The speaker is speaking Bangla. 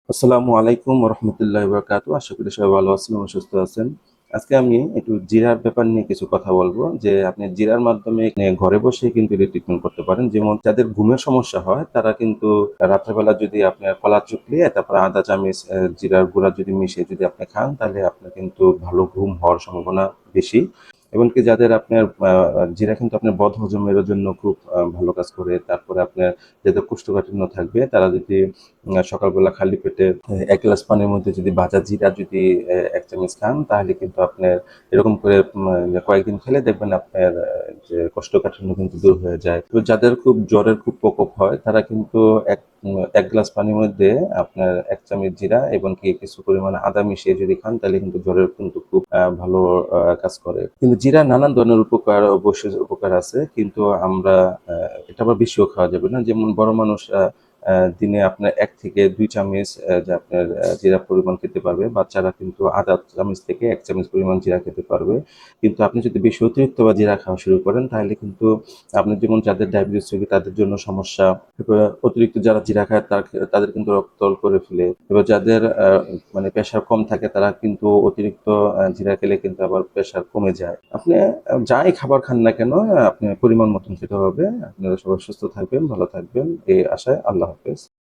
আসসালামু আলাইকুম রহমতুল্লাহ বরকাতু। আশা করি সবাই ভালো আছেন এবং সুস্থ আছেন। আজকে আমি একটু জিরার ব্যাপার নিয়ে কিছু কথা বলবো, যে আপনি জিরার মাধ্যমে ঘরে বসে কিন্তু এটা ট্রিটমেন্ট করতে পারেন। যেমন যাদের ঘুমের সমস্যা হয় তারা কিন্তু রাত্রেবেলা যদি আপনার কলা চুকলিয়ে তারপর আদা চামচ জিরার গুঁড়া যদি মিশিয়ে যদি আপনি খান, তাহলে আপনার কিন্তু ভালো ঘুম হওয়ার সম্ভাবনা বেশি। এমনকি যাদের আপনার জিরা কিন্তু আপনার বদহজমের জন্য খুব ভালো কাজ করে। তারপরে আপনার যাদের কোষ্ঠকাঠিন্য থাকবে তারা যদি সকালবেলা খালি পেটে ১ গ্লাস পানির মধ্যে যদি ভাজা জিরা যদি ১ চামচ খান, তাহলে কিন্তু আপনার এরকম করে কয়েকদিন খেলে দেখবেন আপনার যে কোষ্ঠকাঠিন্য কিন্তু দূর হয়ে যায়। তো যাদের খুব জ্বরের খুব প্রকোপ হয় তারা কিন্তু ১ গ্লাস পানির মধ্যে আপনার ১ চামচ জিরা এবং কি কিছু পরিমাণে আদা মিশিয়ে যদি খান, তাহলে কিন্তু জ্বরের কিন্তু খুব ভালো কাজ করে। কিন্তু জিরা নানান ধরনের অবশ্যই উপকার আছে, কিন্তু আমরা এটা আবার বেশিও খাওয়া যাবে না। যেমন বড় মানুষরা দিনে আপনার ১ থেকে ২ চামচ যে আপনার জিরার পরিমাণ খেতে পারবে। বাচ্চারা কিন্তু ০.৫ চামচ থেকে ১ চামচ পরিমাণ জিরা খেতে পারবে। কিন্তু আপনি যদি বেশি অতিরিক্ত বা জিরা খাওয়া শুরু করেন, তাহলে কিন্তু আপনার যেমন যাদের ডায়াবেটিস রোগী তাদের জন্য সমস্যা। এবার অতিরিক্ত যারা জিরা খায় তাদের কিন্তু রক্তল করে ফেলে। এবার যাদের মানে প্রেশার কম থাকে তারা কিন্তু অতিরিক্ত জিরা খেলে কিন্তু আবার প্রেশার কমে যায়। আপনি যাই খাবার খান না কেন, আপনি পরিমাণ মতন খেতে হবে। আপনারা সবাই সুস্থ থাকবেন, ভালো থাকবেন এই আশায়। আল্লাহ হাফেজ।